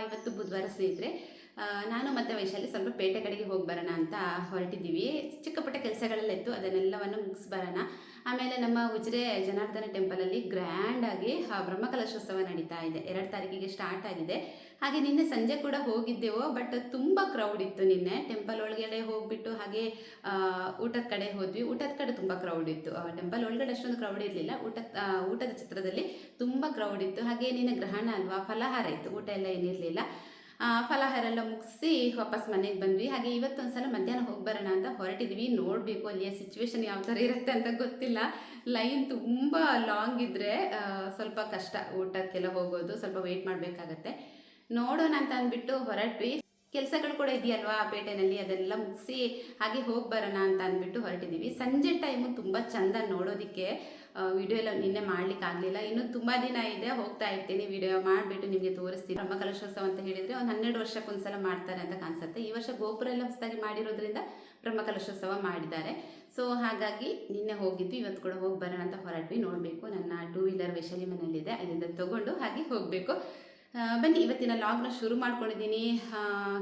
ಇವತ್ತು ಬುಧವಾರ ಸ್ನೇಹಿತರೆ. ನಾನು ಮತ್ತು ವೈಶಾಲಿ ಸ್ವಲ್ಪ ಪೇಟೆ ಕಡೆಗೆ ಹೋಗಿ ಬರೋಣ ಅಂತ ಹೊರಟಿದ್ದೀವಿ. ಚಿಕ್ಕ ಪುಟ್ಟ ಕೆಲಸಗಳೆಲ್ಲ ಇತ್ತು, ಅದನ್ನೆಲ್ಲವನ್ನು ಮುಗಿಸಿ ಬರೋಣ. ಆಮೇಲೆ ನಮ್ಮ ಉಜಿರೆ ಜನಾರ್ದನ ಟೆಂಪಲಲ್ಲಿ ಗ್ರ್ಯಾಂಡಾಗಿ ಬ್ರಹ್ಮಕಲಶೋತ್ಸವ ನಡೀತಾ ಇದೆ. 2 ತಾರೀಕಿಗೆ ಸ್ಟಾರ್ಟ್ ಆಗಿದೆ. ಹಾಗೆ ನಿನ್ನೆ ಸಂಜೆ ಕೂಡ ಹೋಗಿದ್ದೆವು, ಬಟ್ ತುಂಬ ಕ್ರೌಡ್ ಇತ್ತು. ನಿನ್ನೆ ಟೆಂಪಲ್ ಒಳಗಡೆ ಹೋಗಿಬಿಟ್ಟು ಹಾಗೆ ಊಟದ ಕಡೆ ಹೋದ್ವಿ. ಊಟದ ಕಡೆ ತುಂಬ ಕ್ರೌಡ್ ಇತ್ತು. ಟೆಂಪಲ್ ಒಳಗಡೆ ಅಷ್ಟೊಂದು ಕ್ರೌಡ್ ಇರಲಿಲ್ಲ. ಊಟದ ಚಿತ್ರದಲ್ಲಿ ತುಂಬ ಕ್ರೌಡ್ ಇತ್ತು. ಹಾಗೆ ನಿನ್ನೆ ಗ್ರಹಣ ಅಲ್ವಾ, ಫಲಾಹಾರ ಇತ್ತು, ಊಟ ಎಲ್ಲ ಏನಿರಲಿಲ್ಲ. ಫಲಾಹಾರ ಎಲ್ಲ ಮುಗಿಸಿ ವಾಪಸ್ ಮನೆಗೆ ಬಂದ್ವಿ. ಹಾಗೆ ಇವತ್ತೊಂದ್ಸಲ ಮಧ್ಯಾಹ್ನ ಹೋಗಿ ಬರೋಣ ಅಂತ ಹೊರಟಿದ್ವಿ. ನೋಡಬೇಕು ಅಲ್ಲಿಯ ಸಿಚುವೇಶನ್ ಯಾವ ಥರ ಇರುತ್ತೆ ಅಂತ ಗೊತ್ತಿಲ್ಲ. ಲೈನ್ ತುಂಬ ಲಾಂಗ್ ಇದ್ದರೆ ಸ್ವಲ್ಪ ಕಷ್ಟ ಊಟಕ್ಕೆಲ್ಲ ಹೋಗೋದು, ಸ್ವಲ್ಪ ವೆಯ್ಟ್ ಮಾಡಬೇಕಾಗತ್ತೆ. ನೋಡೋಣ ಅಂತ ಅಂದ್ಬಿಟ್ಟು ಹೊರಟ್ವಿ. ಕೆಲಸಗಳು ಕೂಡ ಇದೆಯಲ್ವಾ ಪೇಟೆನಲ್ಲಿ, ಅದೆಲ್ಲ ಮುಗಿಸಿ ಹಾಗೆ ಹೋಗಿ ಬರೋಣ ಅಂತ ಅಂದ್ಬಿಟ್ಟು ಹೊರಟಿದ್ದೀವಿ. ಸಂಜೆ ಟೈಮು ತುಂಬ ಚೆಂದ ನೋಡೋದಕ್ಕೆ. ವಿಡಿಯೋ ಎಲ್ಲ ನಿನ್ನೆ ಮಾಡ್ಲಿಕ್ಕೆ ಆಗಲಿಲ್ಲ. ಇನ್ನೂ ತುಂಬ ದಿನ ಇದೆ, ಹೋಗ್ತಾ ಇರ್ತೀನಿ, ವಿಡಿಯೋ ಮಾಡಿಬಿಟ್ಟು ನಿಮಗೆ ತೋರಿಸ್ತೀನಿ. ಬ್ರಹ್ಮಕಲಶೋತ್ಸವ ಅಂತ ಹೇಳಿದರೆ ಒಂದು 12 ವರ್ಷಕ್ಕೊಂದ್ಸಲ ಮಾಡ್ತಾರೆ ಅಂತ ಕಾಣಿಸುತ್ತೆ. ಈ ವರ್ಷ ಗೋಪುರ ಎಲ್ಲ ಹೊಸದಾಗಿ ಮಾಡಿರೋದ್ರಿಂದ ಬ್ರಹ್ಮಕಲಶೋತ್ಸವ ಮಾಡಿದ್ದಾರೆ. ಸೊ ಹಾಗಾಗಿ ನಿನ್ನೆ ಹೋಗಿದ್ವಿ, ಇವತ್ತು ಕೂಡ ಹೋಗಿ ಬರೋಣ ಅಂತ ಹೊರಟ್ವಿ. ನೋಡಬೇಕು, ನನ್ನ 2 ವೀಲರ್ ವೈಶಾಲಿ ಮನೆಯಲ್ಲಿದೆ, ಅಲ್ಲಿಂದ ತೊಗೊಂಡು ಹಾಗೆ ಹೋಗಬೇಕು. ಬನ್ನಿ, ಇವತ್ತಿನ ಲಾಗ್ನ ಶುರು ಮಾಡ್ಕೊಂಡಿದ್ದೀನಿ.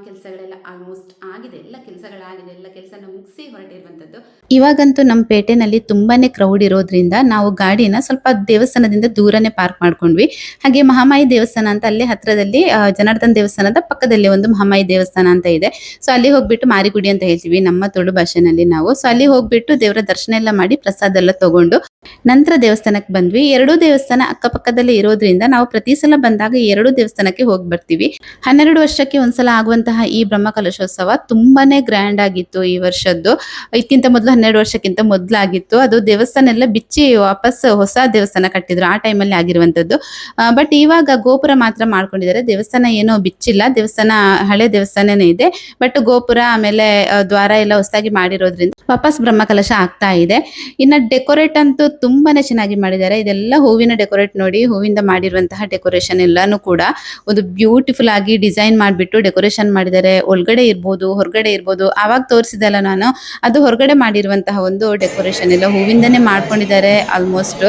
ಕೆಲಸಗಳೆಲ್ಲ ಆಲ್ಮೋಸ್ಟ್ ಆಗಿದೆ, ಎಲ್ಲ ಕೆಲಸಗಳಾಗಿದೆ, ಎಲ್ಲ ಕೆಲಸನ ಮುಗಿಸಿ ಹೊರಟಿರುವಂಥದ್ದು. ಇವಾಗಂತೂ ನಮ್ಮ ಪೇಟೆನಲ್ಲಿ ತುಂಬಾನೇ ಕ್ರೌಡ್ ಇರೋದ್ರಿಂದ ನಾವು ಗಾಡಿನ ಸ್ವಲ್ಪ ದೇವಸ್ಥಾನದಿಂದ ದೂರನೇ ಪಾರ್ಕ್ ಮಾಡ್ಕೊಂಡ್ವಿ. ಹಾಗೆ ಮಹಾಮಾಯಿ ದೇವಸ್ಥಾನ ಅಂತ ಅಲ್ಲೇ ಹತ್ರದಲ್ಲಿ, ಜನಾರ್ದನ ದೇವಸ್ಥಾನದ ಪಕ್ಕದಲ್ಲಿ ಒಂದು ಮಹಾಮಾಯಿ ದೇವಸ್ಥಾನ ಅಂತ ಇದೆ. ಸೊ ಅಲ್ಲಿ ಹೋಗ್ಬಿಟ್ಟು ಮಾರಿಗುಡಿ ಅಂತ ಹೇಳ್ತೀವಿ ನಮ್ಮ ತುಳು ಭಾಷೆನಲ್ಲಿ ನಾವು. ಸೊ ಅಲ್ಲಿ ಹೋಗ್ಬಿಟ್ಟು ದೇವರ ದರ್ಶನ ಎಲ್ಲ ಮಾಡಿ ಪ್ರಸಾದ ಎಲ್ಲ ತಗೊಂಡು ನಂತರ ದೇವಸ್ಥಾನಕ್ಕೆ ಬಂದ್ವಿ. 2 ದೇವಸ್ಥಾನ ಅಕ್ಕಪಕ್ಕದಲ್ಲಿ ಇರೋದ್ರಿಂದ ನಾವು ಪ್ರತಿ ಸಲ ಬಂದಾಗ 2 ದೇವಸ್ಥಾನಕ್ಕೆ ಹೋಗಿ ಬರ್ತೀವಿ. 12 ವರ್ಷಕ್ಕೆ ಒಂದ್ಸಲ ಆಗುವಂತಹ ಈ ಬ್ರಹ್ಮಕಲಶೋತ್ಸವ ತುಂಬಾನೇ ಗ್ರ್ಯಾಂಡ್ ಆಗಿತ್ತು ಈ ವರ್ಷದ್ದು. ಇದಕ್ಕಿಂತ ಮೊದಲು 12 ವರ್ಷಕ್ಕಿಂತ ಮೊದಲಾಗಿತ್ತು. ಅದು ದೇವಸ್ಥಾನ ಎಲ್ಲ ಬಿಚ್ಚಿ ವಾಪಸ್ ಹೊಸ ದೇವಸ್ಥಾನ ಕಟ್ಟಿದ್ರು, ಆ ಟೈಮಲ್ಲಿ ಆಗಿರುವಂತದ್ದು. ಬಟ್ ಇವಾಗ ಗೋಪುರ ಮಾತ್ರ ಮಾಡ್ಕೊಂಡಿದ್ದಾರೆ, ದೇವಸ್ಥಾನ ಏನೋ ಬಿಚ್ಚಿಲ್ಲ. ದೇವಸ್ಥಾನ ಹಳೆ ದೇವಸ್ಥಾನನೇ ಇದೆ, ಬಟ್ ಗೋಪುರ ಆಮೇಲೆ ದ್ವಾರ ಎಲ್ಲ ಹೊಸದಾಗಿ ಮಾಡಿರೋದ್ರಿಂದ ವಾಪಸ್ ಬ್ರಹ್ಮಕಲಶ ಆಗ್ತಾ ಇದೆ. ಇನ್ನ ಡೆಕೋರೇಟ್ ಅಂತೂ ತುಂಬಾನೇ ಚೆನ್ನಾಗಿ ಮಾಡಿದ್ದಾರೆ. ಇದೆಲ್ಲ ಹೂವಿನ ಡೆಕೋರೇಟ್ ನೋಡಿ, ಹೂವಿಂದ ಮಾಡಿರುವಂತಹ ಡೆಕೋರೇಷನ್ ಎಲ್ಲಾನು ಕೂಡ ಒಂದು ಬ್ಯೂಟಿಫುಲ್ ಆಗಿ ಡಿಸೈನ್ ಮಾಡಿಬಿಟ್ಟು ಡೆಕೋರೇಷನ್ ಮಾಡಿದ್ದಾರೆ. ಒಳಗಡೆ ಇರ್ಬೋದು, ಹೊರಗಡೆ ಇರ್ಬೋದು. ಆವಾಗ ತೋರಿಸಿದಲ್ಲ ನಾನು, ಅದು ಹೊರಗಡೆ ಮಾಡಿರುವಂತಹ ಒಂದು ಡೆಕೋರೇಷನ್ ಎಲ್ಲ ಹೂವಿಂದನೇ ಮಾಡ್ಕೊಂಡಿದ್ದಾರೆ ಆಲ್ಮೋಸ್ಟ್.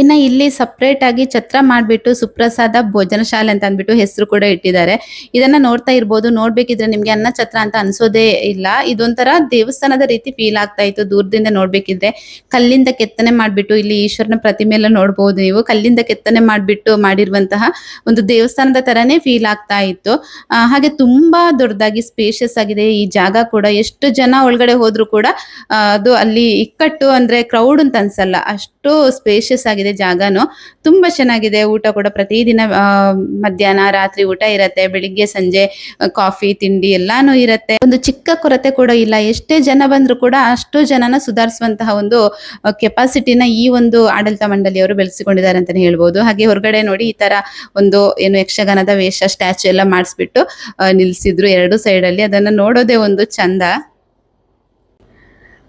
ಇನ್ನು ಇಲ್ಲಿ ಸಪ್ರೇಟ್ ಆಗಿ ಛತ್ರ ಮಾಡಿಬಿಟ್ಟು ಸುಪ್ರಸಾದ ಭೋಜನ ಶಾಲೆ ಅಂತ ಅಂದ್ಬಿಟ್ಟು ಹೆಸರು ಕೂಡ ಇಟ್ಟಿದ್ದಾರೆ. ಇದನ್ನ ನೋಡ್ತಾ ಇರ್ಬೋದು. ನೋಡ್ಬೇಕಿದ್ರೆ ನಿಮ್ಗೆ ಅನ್ನ ಛತ್ರ ಅಂತ ಅನ್ಸೋದೇ ಇಲ್ಲ. ಇದೊಂಥರ ದೇವಸ್ಥಾನದ ರೀತಿ ಫೀಲ್ ಆಗ್ತಾ ಇತ್ತು ದೂರದಿಂದ ನೋಡ್ಬೇಕಿದ್ರೆ. ಕಲ್ಲಿಂದ ಕೆತ್ತನೆ ಮಾಡ್ಬಿಟ್ಟು, ಇಲ್ಲಿ ಈಶ್ವರನ ಪ್ರತಿಮೆ ಎಲ್ಲ ನೋಡ್ಬೋದು ನೀವು. ಕಲ್ಲಿಂದ ಕೆತ್ತನೆ ಮಾಡ್ಬಿಟ್ಟು ಮಾಡಿರುವಂತಹ ಒಂದು ದೇವಸ್ಥಾನದ ತರನೇ ಫೀಲ್ ಆಗ್ತಾ ಇತ್ತು. ಹಾಗೆ ತುಂಬಾ ದೊಡ್ಡದಾಗಿ ಸ್ಪೇಷಿಯಸ್ ಆಗಿದೆ ಈ ಜಾಗ ಕೂಡ. ಎಷ್ಟು ಜನ ಒಳಗಡೆ ಹೋದ್ರು ಕೂಡ ಅದು ಅಲ್ಲಿ ಇಕ್ಕಟ್ಟು ಅಂದ್ರೆ ಕ್ರೌಡ್ ಅಂತ ಅನ್ಸಲ್ಲ, ಅಷ್ಟು ಸ್ಪೇಷಿಯಸ್ ಆಗಿದೆ ಜಾಗನು. ತುಂಬಾ ಚೆನ್ನಾಗಿದೆ. ಊಟ ಕೂಡ ಪ್ರತಿದಿನ ಮಧ್ಯಾಹ್ನ ರಾತ್ರಿ ಊಟ ಇರತ್ತೆ, ಬೆಳಿಗ್ಗೆ ಸಂಜೆ ಕಾಫಿ ತಿಂಡಿ ಎಲ್ಲಾನು ಇರತ್ತೆ. ಒಂದು ಚಿಕ್ಕ ಕೊರತೆ ಕೂಡ ಇಲ್ಲ. ಎಷ್ಟೇ ಜನ ಬಂದ್ರು ಕೂಡ ಅಷ್ಟು ಜನನ ಸುಧಾರಿಸುವಂತಹ ಒಂದು ಕೆಪಾಸಿಟಿನ ಈ ಒಂದು ಆಡಳಿತ ಮಂಡಳಿಯವರು ಬೆಳೆಸಿಕೊಂಡಿದ್ದಾರೆ ಅಂತಾನೆ ಹೇಳ್ಬೋದು. ಹಾಗೆ ಹೊರಗಡೆ ನೋಡಿ ಈ ತರ ಒಂದು ಏನು ಯಕ್ಷಗಾನದ ವೇಷ ಸ್ಟ್ಯಾಚು ಎಲ್ಲ ಮಾಡಿಸ್ಬಿಟ್ಟು ನಿಲ್ಸಿದ್ರು 2 ಸೈಡ್ ಅಲ್ಲಿ. ಅದನ್ನ ನೋಡೋದೇ ಒಂದು ಚಂದ.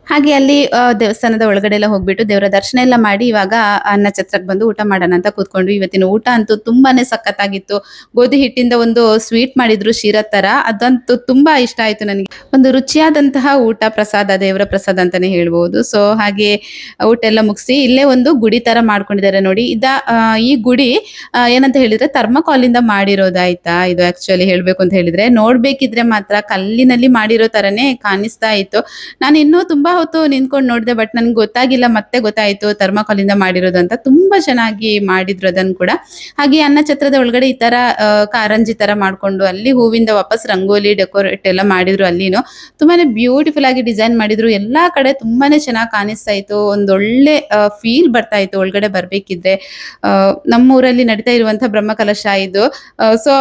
ಹಾಗೆ ಅಲ್ಲಿ ದೇವಸ್ಥಾನದ ಒಳಗಡೆ ಎಲ್ಲ ಹೋಗ್ಬಿಟ್ಟು ದೇವರ ದರ್ಶನ ಎಲ್ಲ ಮಾಡಿ ಇವಾಗ ಅನ್ನ ಛತ್ರಕ್ಕೆ ಬಂದು ಊಟ ಮಾಡೋಣ ಅಂತ ಕೂತ್ಕೊಂಡ್ವಿ. ಇವತ್ತಿನ ಊಟ ಅಂತೂ ತುಂಬಾನೇ ಸಖತ್ತಾಗಿತ್ತು. ಗೋಧಿ ಹಿಟ್ಟಿಂದ ಒಂದು ಸ್ವೀಟ್ ಮಾಡಿದ್ರು, ಶಿರಾ ತರ. ಅದಂತೂ ತುಂಬಾ ಇಷ್ಟ ಆಯ್ತು ನನಗೆ. ಒಂದು ರುಚಿಯಾದಂತಹ ಊಟ, ಪ್ರಸಾದ, ದೇವರ ಪ್ರಸಾದ ಅಂತಾನೆ ಹೇಳ್ಬೋದು. ಸೊ ಹಾಗೆ ಊಟ ಎಲ್ಲ ಮುಗಿಸಿ ಇಲ್ಲೇ ಒಂದು ಗುಡಿ ತರ ಮಾಡ್ಕೊಂಡಿದ್ದಾರೆ ನೋಡಿ. ಈ ಗುಡಿ ಏನಂತ ಹೇಳಿದ್ರೆ ಥರ್ಮಕಾಲಿಂದ ಮಾಡಿರೋದಾಯ್ತಾ. ಇದು ಆಕ್ಚುಲಿ ಹೇಳ್ಬೇಕು ಅಂತ ಹೇಳಿದ್ರೆ, ನೋಡ್ಬೇಕಿದ್ರೆ ಮಾತ್ರ ಕಲ್ಲಿನಲ್ಲಿ ಮಾಡಿರೋ ತರನೇ ಕಾಣಿಸ್ತಾ ಇತ್ತು. ನಾನು ಇನ್ನೂ ತುಂಬಾ ಹೊತ್ತು ನಿಂತ್ಕೊಂಡು ನೋಡಿದೆ, ಬಟ್ ನನ್ಗೆ ಗೊತ್ತಾಗಿಲ್ಲ. ಮತ್ತೆ ಗೊತ್ತಾಯ್ತು ಥರ್ಮಾಕೋಲಿಂದ ಮಾಡಿರೋದು ಅಂತ. ತುಂಬಾ ಚೆನ್ನಾಗಿ ಮಾಡಿದ್ರು ಅದನ್ನು ಕೂಡ. ಹಾಗೆ ಅನ್ನ ಛತ್ರದ ಒಳಗಡೆ ಈ ತರ ಕಾರಂಜಿ ತರ ಮಾಡ್ಕೊಂಡು ಅಲ್ಲಿ ಹೂವಿಂದ ವಾಪಸ್ ರಂಗೋಲಿ ಡೆಕೋರೇಟ್ ಎಲ್ಲ ಮಾಡಿದ್ರು. ಅಲ್ಲಿನೂ ತುಂಬಾನೇ ಬ್ಯೂಟಿಫುಲ್ ಆಗಿ ಡಿಸೈನ್ ಮಾಡಿದ್ರು. ಎಲ್ಲಾ ಕಡೆ ತುಂಬಾನೇ ಚೆನ್ನಾಗಿ ಕಾಣಿಸ್ತಾ ಇತ್ತು. ಒಂದೊಳ್ಳೆ ಫೀಲ್ ಬರ್ತಾ ಇತ್ತು ಒಳಗಡೆ ಬರ್ಬೇಕಿದ್ರೆ. ನಮ್ಮೂರಲ್ಲಿ ನಡೀತಾ ಇರುವಂತಹ ಬ್ರಹ್ಮಕಲಶ ಇದು. ಸೊ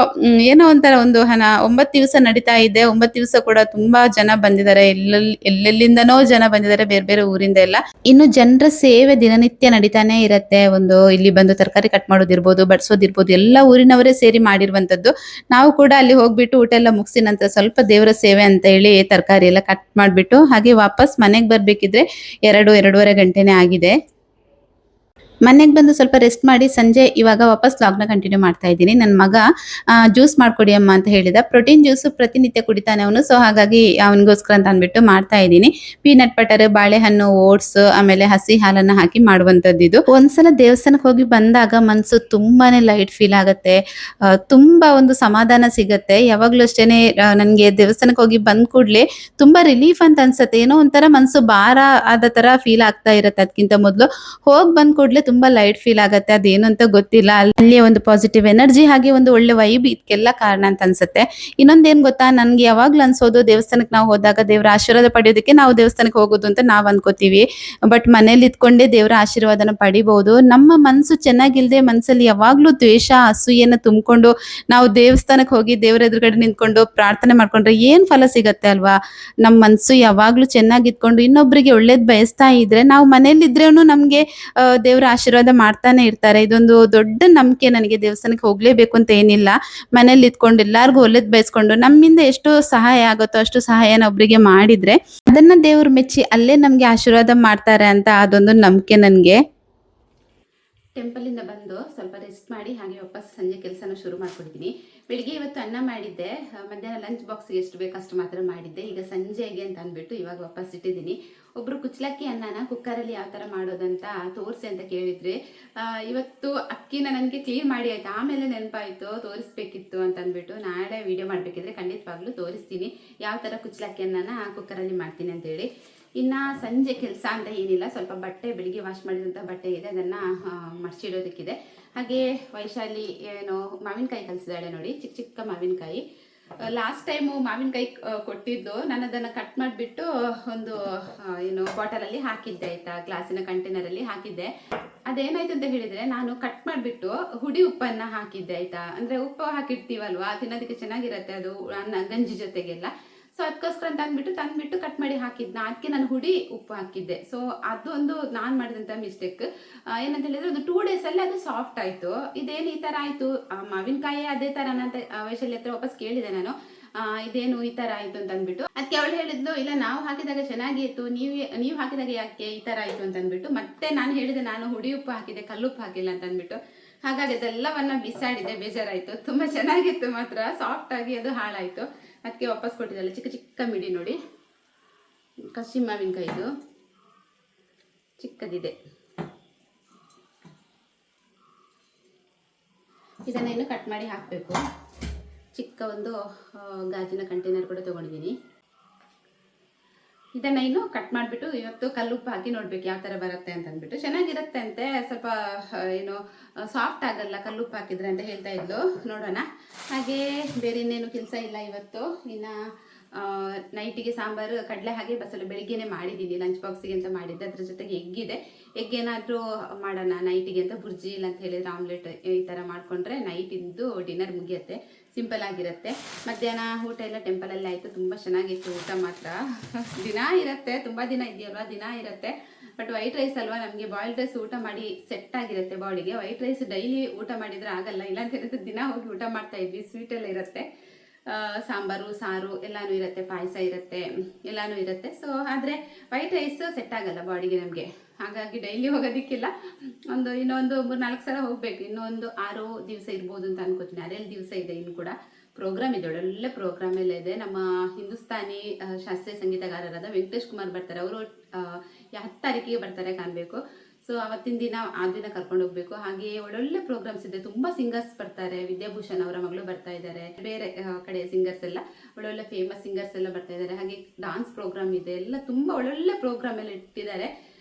ಏನೋ ಒಂಥರ ಒಂದು 9 ದಿವಸ ನಡೀತಾ ಇದೆ. 9 ದಿವಸ ಕೂಡ ತುಂಬಾ ಜನ ಬಂದಿದ್ದಾರೆ. ಎಲ್ಲೆಲ್ಲಿಂದನೋ ಜನ ಬಂದಿದ್ದಾರೆ, ಬೇರೆ ಬೇರೆ ಊರಿಂದ ಎಲ್ಲ. ಇನ್ನು ಜನರ ಸೇವೆ ದಿನನಿತ್ಯ ನಡೀತಾನೆ ಇರತ್ತೆ. ಒಂದು ಇಲ್ಲಿ ಬಂದು ತರಕಾರಿ ಕಟ್ ಮಾಡೋದಿರ್ಬೋದು, ಬಡಿಸೋದಿರ್ಬೋದು, ಎಲ್ಲ ಊರಿನವರೇ ಸೇರಿ ಮಾಡಿರುವಂತದ್ದು. ನಾವು ಕೂಡ ಅಲ್ಲಿ ಹೋಗ್ಬಿಟ್ಟು ಊಟ ಎಲ್ಲ ಮುಗಿಸಿ ನಂತರ ಸ್ವಲ್ಪ ದೇವರ ಸೇವೆ ಅಂತ ಹೇಳಿ ತರಕಾರಿ ಎಲ್ಲ ಕಟ್ ಮಾಡ್ಬಿಟ್ಟು ಹಾಗೆ ವಾಪಸ್ ಮನೆಗೆ ಬರ್ಬೇಕಿದ್ರೆ 2-2.5 ಗಂಟೆನೇ ಆಗಿದೆ. ಮನೆಗೆ ಬಂದು ಸ್ವಲ್ಪ ರೆಸ್ಟ್ ಮಾಡಿ ಸಂಜೆ ಇವಾಗ ವಾಪಸ್ ವ್ಲಾಗ್ನ ಕಂಟಿನ್ಯೂ ಮಾಡ್ತಾ ಇದ್ದೀನಿ. ನನ್ನ ಮಗ ಜ್ಯೂಸ್ ಮಾಡ್ಕೊಡಿ ಅಮ್ಮ ಅಂತ ಹೇಳಿದ. ಪ್ರೋಟೀನ್ ಜ್ಯೂಸ್ ಪ್ರತಿನಿತ್ಯ ಕುಡಿತಾನೆ ಅವನು. ಸೊ ಹಾಗಾಗಿ ಅವನಿಗೋಸ್ಕರ ಅಂತ ಅಂದ್ಬಿಟ್ಟು ಮಾಡ್ತಾ ಇದ್ದೀನಿ. ಪೀನಟ್ ಬಟರ್, ಬಾಳೆಹಣ್ಣು, ಓಟ್ಸ್, ಆಮೇಲೆ ಹಸಿ ಹಾಲನ್ನ ಹಾಕಿ ಮಾಡುವಂತದ್ದು ಇದು. ಒಂದ್ಸಲ ದೇವಸ್ಥಾನಕ್ಕೆ ಹೋಗಿ ಬಂದಾಗ ಮನಸ್ಸು ತುಂಬಾನೇ ಲೈಟ್ ಫೀಲ್ ಆಗುತ್ತೆ. ತುಂಬಾ ಒಂದು ಸಮಾಧಾನ ಸಿಗತ್ತೆ. ಯಾವಾಗ್ಲೂ ಅಷ್ಟೇನೆ ನನಗೆ ದೇವಸ್ಥಾನಕ್ಕೆ ಹೋಗಿ ಬಂದ್ ಕೂಡ್ಲೆ ತುಂಬಾ ರಿಲೀಫ್ ಅಂತ ಅನ್ಸುತ್ತೆ. ಏನೋ ಒಂಥರ ಮನಸ್ಸು ಭಾರ ಆದ ತರ ಫೀಲ್ ಆಗ್ತಾ ಇರುತ್ತೆ. ಅದಕ್ಕಿಂತ ಮೊದಲು ಹೋಗ್ ಬಂದ್ ಕೂಡ್ಲೆ ತುಂಬಾ ಲೈಟ್ ಫೀಲ್ ಆಗತ್ತೆ. ಅದೇನು ಅಂತ ಗೊತ್ತಿಲ್ಲ. ಅಲ್ಲಿ ಒಂದು ಪಾಸಿಟಿವ್ ಎನರ್ಜಿ ಹಾಗೆ ಒಂದು ಒಳ್ಳೆ ವೈಬ್ ಇದಕ್ಕೆಲ್ಲ ಕಾರಣ ಅಂತ ಅನ್ಸುತ್ತೆ. ಇನ್ನೊಂದೇನ್ ಗೊತ್ತಾ, ನನ್ಗೆ ಯಾವಾಗ್ಲೂ ಅನ್ಸೋದು ದೇವಸ್ಥಾನಕ್ಕೆ ನಾವು ಹೋದಾಗ ದೇವರ ಆಶೀರ್ವಾದ ಪಡೆಯೋದಕ್ಕೆ ನಾವು ದೇವಸ್ಥಾನಕ್ಕೆ ಹೋಗೋದು ಅಂತ ನಾವ್ ಅನ್ಕೋತೀವಿ. ಬಟ್ ಮನೇಲಿ ಇದ್ಕೊಂಡೇ ದೇವರ ಆಶೀರ್ವಾದನ ಪಡಿಬಹುದು. ನಮ್ಮ ಮನ್ಸು ಚೆನ್ನಾಗಿಲ್ದೆ ಮನ್ಸಲ್ಲಿ ಯಾವಾಗ್ಲೂ ದ್ವೇಷ, ಅಸೂಯೆನ ತುಂಬಿಕೊಂಡು ನಾವು ದೇವಸ್ಥಾನಕ್ಕೆ ಹೋಗಿ ದೇವರ ಎದುರುಗಡೆ ನಿಂತ್ಕೊಂಡು ಪ್ರಾರ್ಥನೆ ಮಾಡ್ಕೊಂಡ್ರೆ ಏನ್ ಫಲ ಸಿಗತ್ತೆ ಅಲ್ವಾ? ನಮ್ಮ ಮನ್ಸು ಯಾವಾಗ್ಲೂ ಚೆನ್ನಾಗಿದ್ಕೊಂಡು ಇನ್ನೊಬ್ರಿಗೆ ಒಳ್ಳೇದ್ ಬಯಸ್ತಾ ಇದ್ರೆ ನಾವು ಮನೇಲಿದ್ರೇನು ನಮ್ಗೆ ದೇವರ ಆಶೀರ್ವಾದ ಮಾಡ್ತಾನೆ ಇರ್ತಾರೆ. ಇದೊಂದು ದೊಡ್ಡ ನಂಬಿಕೆ ನನಗೆ. ದೇವಸ್ಥಾನಕ್ಕೆ ಹೋಗ್ಲೇಬೇಕು ಅಂತ ಏನಿಲ್ಲ. ಮನೇಲಿ ಇದ್ಕೊಂಡು ಎಲ್ಲಾರ್ಗು ಒಳ್ಳೇದ್ ಬಯಸ್ಕೊಂಡು ನಮ್ಮಿಂದ ಎಷ್ಟು ಸಹಾಯ ಆಗುತ್ತೋ ಅಷ್ಟು ಸಹಾಯನ ಒಬ್ರಿಗೆ ಮಾಡಿದ್ರೆ ಅದನ್ನ ದೇವ್ರು ಮೆಚ್ಚಿ ಅಲ್ಲೇ ನಮ್ಗೆ ಆಶೀರ್ವಾದ ಮಾಡ್ತಾರೆ ಅಂತ ಅದೊಂದು ನಂಬಿಕೆ ನನ್ಗೆ. ಟೆಂಪಲಿಂದ ಬಂದು ಸ್ವಲ್ಪ ರೆಸ್ಟ್ ಮಾಡಿ ಹಾಗೆ ವಾಪಸ್ ಸಂಜೆ ಕೆಲಸನ ಶುರು ಮಾಡ್ಕೊಡ್ತೀನಿ. ಬೆಳಿಗ್ಗೆ ಇವತ್ತು ಅನ್ನ ಮಾಡಿದ್ದೆ, ಮಧ್ಯಾಹ್ನ ಲಂಚ್ ಬಾಕ್ಸ್ಗೆ ಎಷ್ಟು ಬೇಕು ಅಷ್ಟು ಮಾತ್ರ ಮಾಡಿದ್ದೆ. ಈಗ ಸಂಜೆಗೆ ಅಂತ ಅಂದ್ಬಿಟ್ಟು ಇವಾಗ ವಾಪಸ್ ಇಟ್ಟಿದ್ದೀನಿ. ಒಬ್ರು ಕುಚ್ಚಲಕ್ಕಿ ಅನ್ನನ ಕುಕ್ಕರಲ್ಲಿ ಯಾವ ಥರ ಮಾಡೋದಂತ ತೋರಿಸಿ ಅಂತ ಕೇಳಿದ್ರಿ. ಇವತ್ತು ಅಕ್ಕಿನ ನನಗೆ ಕ್ಲೀನ್ ಮಾಡಿ ಆಯ್ತು, ಆಮೇಲೆ ನೆನಪಾಯಿತು ತೋರಿಸ್ಬೇಕಿತ್ತು ಅಂತ ಅಂದ್ಬಿಟ್ಟು. ನಾಳೆ ವಿಡಿಯೋ ಮಾಡಬೇಕಿದ್ರೆ ಖಂಡಿತವಾಗ್ಲೂ ತೋರಿಸ್ತೀನಿ ಯಾವ ಥರ ಕುಚ್ಚಲಕ್ಕಿ ಅನ್ನನ ಕುಕ್ಕರಲ್ಲಿ ಮಾಡ್ತೀನಿ ಅಂತೇಳಿ. ಇನ್ನು ಸಂಜೆ ಕೆಲಸ ಅಂತ ಏನಿಲ್ಲ, ಸ್ವಲ್ಪ ಬಟ್ಟೆ ಬೆಳಿಗ್ಗೆ ವಾಶ್ ಮಾಡಿದಂಥ ಬಟ್ಟೆ ಇದೆ, ಅದನ್ನು ಮಡ್ಚಿಡೋದಕ್ಕಿದೆ. ಹಾಗೆ ವೈಶಾಲಿ ಏನೋ ಮಾವಿನಕಾಯಿ ಕಲಿಸಿದಾಳೆ ನೋಡಿ, ಚಿಕ್ಕ ಚಿಕ್ಕ ಮಾವಿನಕಾಯಿ. ಲಾಸ್ಟ್ ಟೈಮು ಮಾವಿನಕಾಯಿ ಕೊಟ್ಟಿದ್ದು ನಾನು ಅದನ್ನು ಕಟ್ ಮಾಡಿಬಿಟ್ಟು ಒಂದು ಏನು ಬಾಟಲಲ್ಲಿ ಹಾಕಿದ್ದೆ ಆಯಿತಾ, ಗ್ಲಾಸಿನ ಕಂಟೈನರಲ್ಲಿ ಹಾಕಿದ್ದೆ. ಅದೇನಾಯ್ತು ಅಂತ ಹೇಳಿದರೆ ನಾನು ಕಟ್ ಮಾಡಿಬಿಟ್ಟು ಹುಡಿ ಉಪ್ಪನ್ನು ಹಾಕಿದ್ದೆ ಆಯಿತಾ. ಅಂದರೆ ಉಪ್ಪು ಹಾಕಿರ್ತೀವಲ್ವಾ, ತಿನ್ನೋದಕ್ಕೆ ಚೆನ್ನಾಗಿರುತ್ತೆ ಅದು ಅನ್ನ ಗಂಜಿ ಜೊತೆಗೆಲ್ಲ. ಸೊ ಅದಕ್ಕೋಸ್ಕರ ಅಂತ ತಂದ್ಬಿಟ್ಟು ಕಟ್ ಮಾಡಿ ಹಾಕಿದ್ನ, ಅದಕ್ಕೆ ನಾನು ಹುಡಿ ಉಪ್ಪು ಹಾಕಿದ್ದೆ. ಸೊ ಅದೊಂದು ನಾನು ಮಾಡಿದಂಥ ಮಿಸ್ಟೇಕ್. ಏನಂತ ಹೇಳಿದ್ರೆ ಅದು 2 ಡೇಸಲ್ಲಿ ಅದು ಸಾಫ್ಟ್ ಆಯಿತು. ಇದೇನು ಈ ಥರ ಆಯಿತು, ಮಾವಿನಕಾಯಿ ಅದೇ ಥರ ಅಂತ ವೈಶಾಲಿ ಹತ್ರ ವಾಪಸ್ ಕೇಳಿದೆ ನಾನು, ಇದೇನು ಈ ಥರ ಆಯಿತು ಅಂತ ಅಂದ್ಬಿಟ್ಟು. ಅದಕ್ಕೆ ಅವಳು ಹೇಳಿದ್ಲು, ಇಲ್ಲ ನಾವು ಹಾಕಿದಾಗ ಚೆನ್ನಾಗಿತ್ತು, ನೀವು ಹಾಕಿದಾಗ ಯಾಕೆ ಈ ಥರ ಆಯಿತು ಅಂತ ಅಂದ್ಬಿಟ್ಟು. ಮತ್ತೆ ನಾನು ಹೇಳಿದೆ ನಾನು ಹುಡಿ ಉಪ್ಪು ಹಾಕಿದೆ, ಕಲ್ಲುಪ್ಪು ಹಾಕಿಲ್ಲ ಅಂತ ಅಂದ್ಬಿಟ್ಟು. ಹಾಗಾಗಿ ಅದೆಲ್ಲವನ್ನ ಬಿಸಾಡಿದೆ, ಬೇಜಾರಾಯಿತು. ತುಂಬ ಚೆನ್ನಾಗಿತ್ತು ಮಾತ್ರ, ಸಾಫ್ಟಾಗಿ ಅದು ಹಾಳಾಯಿತು. ಅದಕ್ಕೆ ವಾಪಸ್ ಕೊಟ್ಟಿದ್ದಲ್ಲ. ಚಿಕ್ಕ ಚಿಕ್ಕ ಮಿಡಿ ನೋಡಿ, ಕಸಿ ಮಾವಿನಕಾಯಿದು ಚಿಕ್ಕದಿದೆ. ಇದನ್ನು ಇನ್ನು ಕಟ್ ಮಾಡಿ ಹಾಕಬೇಕು. ಚಿಕ್ಕ ಒಂದು ಗಾಜಿನ ಕಂಟೈನರ್ ಕೂಡ ತೊಗೊಂಡಿದ್ದೀನಿ. ಇದನ್ನು ಇನ್ನು ಕಟ್ ಮಾಡಿಬಿಟ್ಟು ಇವತ್ತು ಕಲ್ಲುಪ್ಪು ಹಾಕಿ ನೋಡ್ಬೇಕು ಯಾವ ಥರ ಬರುತ್ತೆ ಅಂತ ಅಂದ್ಬಿಟ್ಟು. ಚೆನ್ನಾಗಿರುತ್ತೆ ಅಂತೆ, ಸ್ವಲ್ಪ ಏನು ಸಾಫ್ಟ್ ಆಗಲ್ಲ ಕಲ್ಲುಪ್ಪು ಹಾಕಿದ್ರೆ ಅಂತ ಹೇಳ್ತಾ ಇದ್ಲು. ನೋಡೋಣ. ಹಾಗೆ ಬೇರೆ ಇನ್ನೇನು ಕೆಲಸ ಇಲ್ಲ ಇವತ್ತು. ಇನ್ನು ನೈಟಿಗೆ ಸಾಂಬಾರು ಕಡಲೆ ಹಾಗೆ ಬಸಳೆ ಬೆಳಿಗ್ಗೆನೇ ಮಾಡಿದ್ದೀನಿ, ಲಂಚ್ ಬಾಕ್ಸಿಗೆ ಅಂತ ಮಾಡಿದ್ದೆ. ಅದ್ರ ಜೊತೆಗೆ ಎಗ್ಗಿದೆ. ಎಗ್ ಏನಾದರೂ ಮಾಡೋಣ ನೈಟಿಗೆ ಅಂತ, ಬುರ್ಜಿ ಇಲ್ಲ ಅಂತ ಹೇಳಿದರೆ ಆಮ್ಲೆಟ್ ಈ ಥರ ಮಾಡಿಕೊಂಡ್ರೆ ನೈಟಿಂದು ಡಿನ್ನರ್ ಮುಗಿಯುತ್ತೆ. ಸಿಂಪಲ್ ಆಗಿರುತ್ತೆ. ಮಧ್ಯಾಹ್ನ ಊಟ ಎಲ್ಲ ಟೆಂಪಲಲ್ಲಿ ಆಯಿತು, ತುಂಬ ಚೆನ್ನಾಗಿತ್ತು ಊಟ ಮಾತ್ರ. ದಿನ ಇರುತ್ತೆ, ತುಂಬ ದಿನ ಇದೆಯಲ್ವ, ದಿನ ಇರುತ್ತೆ. ಬಟ್ ವೈಟ್ ರೈಸ್ ಅಲ್ವಾ, ನಮಗೆ ಬಾಯ್ಲ್ಡ್ ರೈಸ್ ಊಟ ಮಾಡಿ ಸೆಟ್ ಆಗಿರುತ್ತೆ ಬಾಡಿಗೆ. ವೈಟ್ ರೈಸ್ ಡೈಲಿ ಊಟ ಮಾಡಿದರೆ ಆಗಲ್ಲ. ಇಲ್ಲಾಂತ ಹೇಳಿದ್ರೆ ದಿನ ಹೋಗಿ ಊಟ ಮಾಡ್ತಾ ಇದ್ವಿ. ಸ್ವೀಟ್ ಎಲ್ಲ ಇರುತ್ತೆ, ಸಾಂಬಾರು ಸಾರು ಎಲ್ಲನೂ ಇರುತ್ತೆ, ಪಾಯಸ ಇರುತ್ತೆ, ಎಲ್ಲನೂ ಇರುತ್ತೆ. ಸೊ ಆದರೆ ವೈಟ್ ರೈಸ್ ಸೆಟ್ ಆಗಲ್ಲ ಬಾಡಿಗೆ ನಮಗೆ. ಹಾಗಾಗಿ ಡೈಲಿ ಹೋಗೋದಕ್ಕಿಲ್ಲ, ಇನ್ನೊಂದು 3-4 ಸಲ ಹೋಗಬೇಕು. ಇನ್ನೊಂದು 6 ದಿವಸ ಇರ್ಬೋದು ಅಂತ ಅನ್ಕೋತೀನಿ. 6 ದಿವಸ ಇದೆ. ಇನ್ನು ಕೂಡ ಪ್ರೋಗ್ರಾಮ್ ಇದೆ, ಒಳ್ಳೆ ಪ್ರೋಗ್ರಾಮ್ ಎಲ್ಲ ಇದೆ. ನಮ್ಮ ಹಿಂದೂಸ್ತಾನಿ ಶಾಸ್ತ್ರೀಯ ಸಂಗೀತಗಾರರಾದ ವೆಂಕಟೇಶ್ ಕುಮಾರ್ ಬರ್ತಾರೆ. ಅವರು 10 ತಾರೀಕಿಗೆ ಬರ್ತಾರೆ ಕಾಣಬೇಕು. ಸೊ ಅವತ್ತಿನ ದಿನ ಆ ದಿನ ಕರ್ಕೊಂಡು ಹೋಗ್ಬೇಕು. ಹಾಗೆ ಒಳ್ಳೊಳ್ಳೆ ಪ್ರೋಗ್ರಾಮ್ಸ್ ಇದೆ, ತುಂಬ ಸಿಂಗರ್ಸ್ ಬರ್ತಾರೆ. ವಿದ್ಯಾಭೂಷಣ್ ಅವರ ಮಗಳು ಬರ್ತಾ ಇದ್ದಾರೆ, ಬೇರೆ ಕಡೆ ಸಿಂಗರ್ಸ್ ಎಲ್ಲ ಒಳ್ಳೊಳ್ಳೆ ಫೇಮಸ್ ಸಿಂಗರ್ಸ್ ಎಲ್ಲ ಬರ್ತಾ ಇದ್ದಾರೆ. ಹಾಗೆ ಡಾನ್ಸ್ ಪ್ರೋಗ್ರಾಮ್ ಇದೆ, ಎಲ್ಲ ತುಂಬ ಒಳ್ಳೊಳ್ಳೆ ಪ್ರೋಗ್ರಾಮ್ ಎಲ್ಲ ಇಟ್ಟಿದ್ದಾರೆ.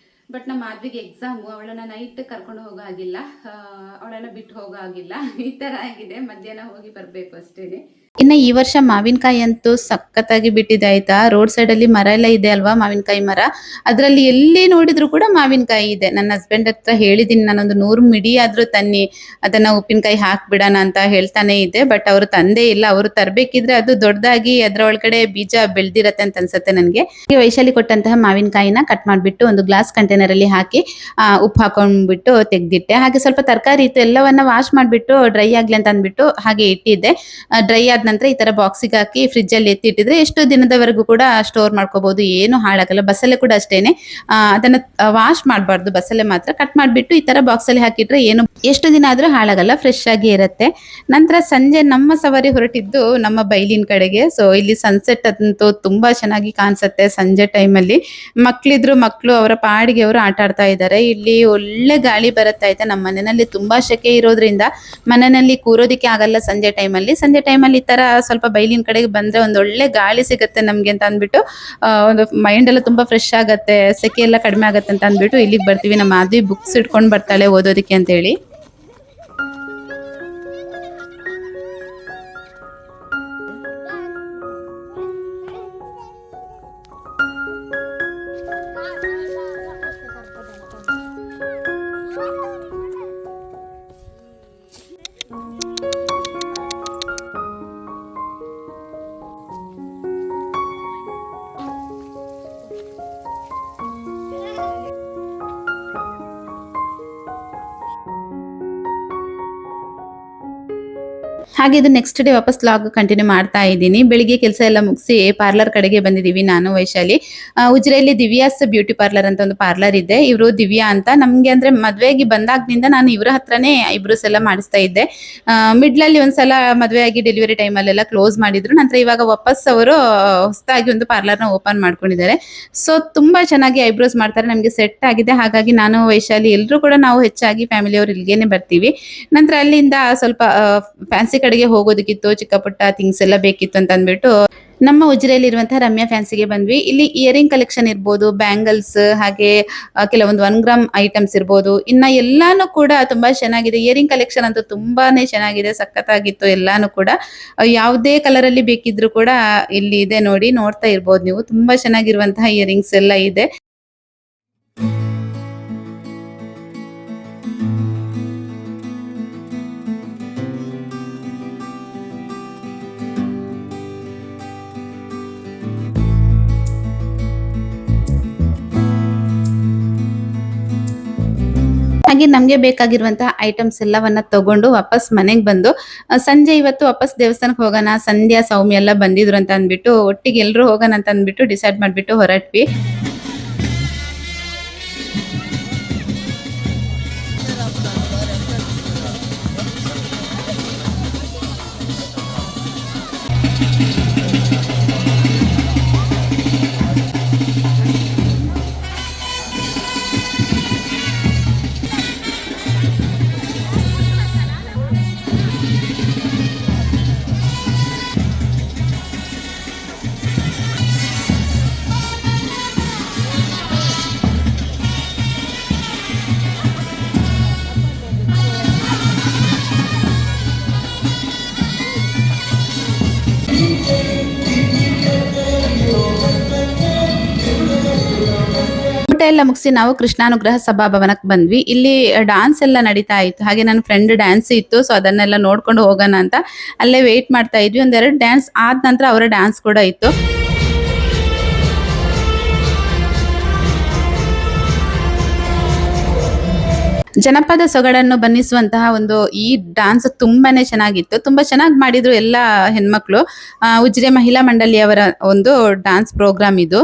ಬಟ್ ನಮ್ಮ ಮಾಧವಿಗೆ ಎಕ್ಸಾಮು, ಅವಳನ್ನು ನೈಟ್ ಕರ್ಕೊಂಡು ಹೋಗೋ ಆಗಿಲ್ಲ, ಅವಳನ್ನು ಬಿಟ್ಟು ಹೋಗೋ ಆಗಿಲ್ಲ. ಈ ಥರ ಆಗಿದೆ. ಮಧ್ಯಾಹ್ನ ಹೋಗಿ ಬರಬೇಕು ಅಷ್ಟೇ. ಇನ್ನು ಈ ವರ್ಷ ಮಾವಿನಕಾಯಿ ಅಂತೂ ಸಖತ್ತಾಗಿ ಬಿಟ್ಟಿದೆ ಆಯ್ತಾ. ರೋಡ್ ಸೈಡಲ್ಲಿ ಮರ ಎಲ್ಲ ಇದೆ ಅಲ್ವಾ, ಮಾವಿನಕಾಯಿ ಮರ. ಅದರಲ್ಲಿ ಎಲ್ಲಿ ನೋಡಿದ್ರು ಕೂಡ ಮಾವಿನಕಾಯಿ ಇದೆ. ನನ್ನ ಹಸ್ಬೆಂಡ್ ಹತ್ರ ಹೇಳಿದ್ದೀನಿ, ನಾನೊಂದು 100 ಮಿಡಿ ಆದರೂ ತನ್ನಿ, ಅದನ್ನ ಉಪ್ಪಿನಕಾಯಿ ಹಾಕ್ಬಿಡೋಣ ಅಂತ ಹೇಳ್ತಾನೆ ಇದ್ದೆ. ಬಟ್ ಅವರು ತಂದೇ ಇಲ್ಲ. ಅವರು ತರಬೇಕಿದ್ರೆ ಅದು ದೊಡ್ಡದಾಗಿ ಅದರ ಒಳಗಡೆ ಬೀಜ ಬೆಳೆದಿರತ್ತೆ ಅಂತ ಅನ್ಸುತ್ತೆ ನನಗೆ. ವೈಶಾಲಿ ಕೊಟ್ಟಂತಹ ಮಾವಿನಕಾಯಿನ ಕಟ್ ಮಾಡಿಬಿಟ್ಟು ಒಂದು ಗ್ಲಾಸ್ ಕಂಟೈನರ್ ಅಲ್ಲಿ ಹಾಕಿ ಉಪ್ಪು ಹಾಕೊಂಡ್ಬಿಟ್ಟು ತೆಗ್ದಿಟ್ಟೆ. ಹಾಗೆ ಸ್ವಲ್ಪ ತರಕಾರಿ ಇತ್ತು, ಎಲ್ಲವನ್ನ ವಾಶ್ ಮಾಡಿಬಿಟ್ಟು ಡ್ರೈ ಆಗ್ಲಿ ಅಂತ ಅಂದ್ಬಿಟ್ಟು ಹಾಗೆ ಇಟ್ಟಿದ್ದೆ. ಡ್ರೈ ಆದ ಆದ ನಂತರ ಈ ತರ ಬಾಕ್ಸಿಗೆ ಹಾಕಿ ಫ್ರಿಜ್ ಅಲ್ಲಿ ಎತ್ತಿಟ್ಟಿದ್ರೆ ಎಷ್ಟು ದಿನದವರೆಗೂ ಕೂಡ ಸ್ಟೋರ್ ಮಾಡ್ಕೋಬಹುದು, ಏನು ಹಾಳಾಗಲ್ಲ. ಬಸಳೆ ಕೂಡ ಅಷ್ಟೇನೆ, ಅದನ್ನ ವಾಶ್ ಮಾಡಬಾರ್ದು, ಬಸಳೆ ಮಾತ್ರ ಕಟ್ ಮಾಡಿಬಿಟ್ಟು ಈ ತರ ಬಾಕ್ಸ್ ಅಲ್ಲಿ ಹಾಕಿಟ್ರೆ ಏನು ಎಷ್ಟು ದಿನ ಆದ್ರೂ ಹಾಳಾಗಲ್ಲ, ಫ್ರೆಶ್ ಆಗಿ ಇರುತ್ತೆ. ನಂತರ ಸಂಜೆ ನಮ್ಮ ಸವಾರಿ ಹೊರಟಿದ್ದು ನಮ್ಮ ಬೈಲಿನ ಕಡೆಗೆ. ಸೊ ಇಲ್ಲಿ ಸನ್ಸೆಟ್ ಅಂತೂ ತುಂಬಾ ಚೆನ್ನಾಗಿ ಕಾಣಿಸುತ್ತೆ ಸಂಜೆ ಟೈಮಲ್ಲಿ. ಮಕ್ಕಳು ಅವರ ಪಾಡಿಗೆ ಅವರು ಆಟ ಆಡ್ತಾ ಇದ್ದಾರೆ. ಇಲ್ಲಿ ಒಳ್ಳೆ ಗಾಳಿ ಬರುತ್ತಾ ಇದೆ. ನಮ್ಮ ಮನೆಯಲ್ಲಿ ತುಂಬಾ ಸೆಕೆ ಇರೋದ್ರಿಂದ ಮನೆಯಲ್ಲಿ ಕೂರೋದಿಕ್ಕೆ ಆಗಲ್ಲ ಸಂಜೆ ಟೈಮಲ್ಲಿ ಈ ತರ ಸ್ವಲ್ಪ ಬೈಲಿನ ಕಡೆಗೆ ಬಂದ್ರೆ ಒಂದು ಒಳ್ಳೆ ಗಾಳಿ ಸಿಗುತ್ತೆ ನಮ್ಗೆ ಅಂತ ಅಂದ್ಬಿಟ್ಟು, ಒಂದು ಮೈಂಡ್ ಎಲ್ಲ ತುಂಬಾ ಫ್ರೆಶ್ ಆಗತ್ತೆ, ಸೆಕೆ ಎಲ್ಲ ಕಡಿಮೆ ಆಗತ್ತೆ ಅಂತ ಅಂದ್ಬಿಟ್ಟು ಇಲ್ಲಿಗೆ ಬರ್ತೀವಿ. ನಮ್ಮ ಮಾಧವಿ ಬುಕ್ಸ್ ಇಟ್ಕೊಂಡು ಬರ್ತಾಳೆ ಓದೋದಕ್ಕೆ ಅಂತ ಹೇಳಿ. ಹಾಗೆ ಇದು ನೆಕ್ಸ್ಟ್ ಡೇ ವಾಪಸ್ ಲಾಗ್ ಕಂಟಿನ್ಯೂ ಮಾಡ್ತಾ ಇದ್ದೀನಿ. ಬೆಳಿಗ್ಗೆ ಕೆಲಸ ಎಲ್ಲ ಮುಗಿಸಿ ಪಾರ್ಲರ್ ಕಡೆಗೆ ಬಂದಿದ್ದೀವಿ ನಾನು ವೈಶಾಲಿ. ಉಜಿರೆಯಲ್ಲಿ ದಿವ್ಯಾಸ್ ಬ್ಯೂಟಿ ಪಾರ್ಲರ್ ಅಂತ ಒಂದು ಪಾರ್ಲರ್ ಇದೆ. ಇವರು ದಿವ್ಯಾ ಅಂತ. ನಮ್ಗೆ ಅಂದ್ರೆ ಮದ್ವೆಯಾಗಿ ಬಂದಾಗ್ನಿಂದ ನಾನು ಇವರ ಹತ್ರನೇ ಐಬ್ರೋಸ್ ಎಲ್ಲ ಮಾಡಿಸ್ತಾ ಇದ್ದೆ. ಮಿಡ್ಲಲ್ಲಿ ಒಂದ್ಸಲ ಮದ್ವೆ ಆಗಿ ಡೆಲಿವರಿ ಟೈಮಲ್ಲೆಲ್ಲ ಕ್ಲೋಸ್ ಮಾಡಿದ್ರು. ನಂತರ ಇವಾಗ ವಾಪಸ್ ಅವರು ಹೊಸದಾಗಿ ಒಂದು ಪಾರ್ಲರ್ನ ಓಪನ್ ಮಾಡ್ಕೊಂಡಿದ್ದಾರೆ. ಸೊ ತುಂಬಾ ಚೆನ್ನಾಗಿ ಐಬ್ರೋಸ್ ಮಾಡ್ತಾರೆ, ನಮಗೆ ಸೆಟ್ ಆಗಿದೆ. ಹಾಗಾಗಿ ನಾನು ವೈಶಾಲಿ ಎಲ್ಲರೂ ಕೂಡ ನಾವು ಹೆಚ್ಚಾಗಿ ಫ್ಯಾಮಿಲಿಯವರು ಇಲ್ಲಿಗೇನೆ ಬರ್ತೀವಿ. ನಂತರ ಅಲ್ಲಿಂದ ಸ್ವಲ್ಪ ಫ್ಯಾನ್ಸಿ ಕಡೆಗೆ ಹೋಗೋದಕ್ಕಿತ್ತು, ಚಿಕ್ಕ ಪುಟ್ಟ ಥಿಂಗ್ಸ್ ಎಲ್ಲ ಬೇಕಿತ್ತು ಅಂತ ಅಂದ್ಬಿಟ್ಟು ನಮ್ಮ ಉಜಿರೆಯಲ್ಲಿರುವಂತಹ ರಮ್ಯಾ ಫ್ಯಾನ್ಸಿಗೆ ಬಂದ್ವಿ. ಇಲ್ಲಿ ಇಯರಿಂಗ್ ಕಲೆಕ್ಷನ್ ಇರ್ಬೋದು, ಬ್ಯಾಂಗಲ್ಸ್, ಹಾಗೆ ಕೆಲವೊಂದು 1 ಗ್ರಾಮ್ ಐಟಮ್ಸ್ ಇರ್ಬೋದು, ಇನ್ನ ಎಲ್ಲಾನು ಕೂಡ ತುಂಬಾ ಚೆನ್ನಾಗಿದೆ. ಇಯರಿಂಗ್ ಕಲೆಕ್ಷನ್ ಅಂತೂ ತುಂಬಾನೇ ಚೆನ್ನಾಗಿದೆ, ಸಖತ್ತಾಗಿತ್ತು ಎಲ್ಲಾನು ಕೂಡ. ಯಾವುದೇ ಕಲರ್ ಅಲ್ಲಿ ಬೇಕಿದ್ರು ಕೂಡ ಇಲ್ಲಿ ಇದೆ ನೋಡಿ, ನೋಡ್ತಾ ಇರ್ಬೋದು ನೀವು. ತುಂಬಾ ಚೆನ್ನಾಗಿರುವಂತಹ ಇಯರಿಂಗ್ಸ್ ಎಲ್ಲ ಇದೆ. ಹಾಗೆ ನಮ್ಗೆ ಬೇಕಾಗಿರುವಂತಹ ಐಟಮ್ಸ್ ಎಲ್ಲವನ್ನ ತಗೊಂಡು ವಾಪಸ್ ಮನೆಗೆ ಬಂದು ಸಂಜೆ ಇವತ್ತು ವಾಪಸ್ ದೇವಸ್ಥಾನಕ್ಕೆ ಹೋಗೋಣ, ಸಂಧ್ಯಾ ಸೌಮ್ಯ ಎಲ್ಲ ಬಂದಿದ್ರು ಅಂತ ಅಂದ್ಬಿಟ್ಟು ಒಟ್ಟಿಗೆ ಎಲ್ಲರೂ ಹೋಗೋಣ ಅಂತ ಅಂದ್ಬಿಟ್ಟು ಡಿಸೈಡ್ ಮಾಡ್ಬಿಟ್ಟು ಹೊರಟ್ವಿ. ಊಟ ಎಲ್ಲ ಮುಗಿಸಿ ನಾವು ಕೃಷ್ಣಾನುಗ್ರಹ ಸಭಾಭವನಕ್ಕೆ ಬಂದ್ವಿ. ಇಲ್ಲಿ ಡಾನ್ಸ್ ಎಲ್ಲ ನಡೀತಾ ಇತ್ತು. ಹಾಗೆ ನನ್ನ ಫ್ರೆಂಡ್ ಡ್ಯಾನ್ಸ್ ಇತ್ತು, ಸೊ ಅದನ್ನೆಲ್ಲ ನೋಡ್ಕೊಂಡು ಹೋಗೋಣ ಅಂತ ಅಲ್ಲೇ ವೇಟ್ ಮಾಡ್ತಾ ಇದ್ವಿ. ಒಂದೆರಡು ಡ್ಯಾನ್ಸ್ ಆದ ನಂತರ ಅವರ ಡ್ಯಾನ್ಸ್ ಕೂಡ ಇತ್ತು. ಜನಪದ ಸೊಗಡನ್ನು ಬಣ್ಣಿಸುವಂತಹ ಒಂದು ಈ ಡಾನ್ಸ್ ತುಂಬಾನೇ ಚೆನ್ನಾಗಿತ್ತು. ತುಂಬಾ ಚೆನ್ನಾಗಿ ಮಾಡಿದ್ರು ಎಲ್ಲ ಹೆಣ್ಮಕ್ಳು. ಉಜಿರೆ ಮಹಿಳಾ ಮಂಡಳಿಯವರ ಒಂದು ಡಾನ್ಸ್ ಪ್ರೋಗ್ರಾಮ್ ಇದು.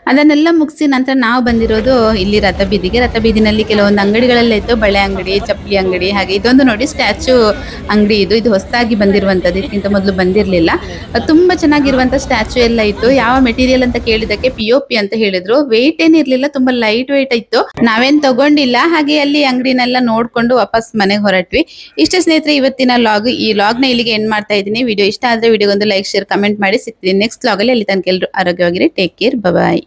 ಅದನ್ನೆಲ್ಲ ಮುಗಿಸಿ ನಂತರ ನಾವು ಬಂದಿರೋದು ಇಲ್ಲಿ ರಥಬೀದಿನಲ್ಲಿ ಕೆಲವೊಂದು ಅಂಗಡಿಗಳೆಲ್ಲ ಇತ್ತು. ಬಳೆ ಅಂಗಡಿ, ಚಪ್ಪಲಿ ಅಂಗಡಿ, ಹಾಗೆ ಇದೊಂದು ನೋಡಿ ಸ್ಟ್ಯಾಚು ಅಂಗಡಿ. ಇದು ಹೊಸದಾಗಿ ಬಂದಿರುವಂತದ್ದು, ಇದಕ್ಕಿಂತ ಮೊದಲು ಬಂದಿರಲಿಲ್ಲ. ತುಂಬಾ ಚೆನ್ನಾಗಿರುವಂತ ಸ್ಟ್ಯಾಚು ಎಲ್ಲ ಇತ್ತು. ಯಾವ ಮೆಟೀರಿಯಲ್ ಅಂತ ಕೇಳಿದಕ್ಕೆ POP ಅಂತ ಹೇಳಿದ್ರು. ವೆಯ್ಟ್ ಏನಿರ್ಲಿಲ್ಲ, ತುಂಬಾ ಲೈಟ್ ವೆಯ್ಟ್ ಇತ್ತು. ನಾವೇನ್ ತಗೊಂಡಿಲ್ಲ. ಹಾಗೆ ಅಲ್ಲಿ ಅಂಗಡಿನೆಲ್ಲ ನೋಡ್ಕೊಂಡು ವಾಪಸ್ ಮನೆಗೆ ಹೊರಟ್ವಿ. ಇಷ್ಟೇ ಸ್ನೇಹಿತರೆ ಇವತ್ತಿನ ಲಾಗ್. ಈ ಲಾಗ್ನ ಇಲ್ಲಿಗೆ ಎಂಡ್ ಮಾಡ್ತಾ ಇದ್ದೀನಿ. ವಿಡಿಯೋ ಇಷ್ಟ ಆದ್ರೆ ವಿಡಿಯೋಗೊಂದು ಲೈಕ್, ಶೇರ್, ಕಮೆಂಟ್ ಮಾಡಿ. ಸಿಗ್ತೀನಿ ನೆಕ್ಸ್ಟ್ ಲಾಗಲ್ಲಿ. ಅಲ್ಲಿ ತನಕ ಎಲ್ಲರೂ ಆರೋಗ್ಯವಾಗಿರಿ. ಟೇಕ್ ಕೇರ್, ಬಾಯ್.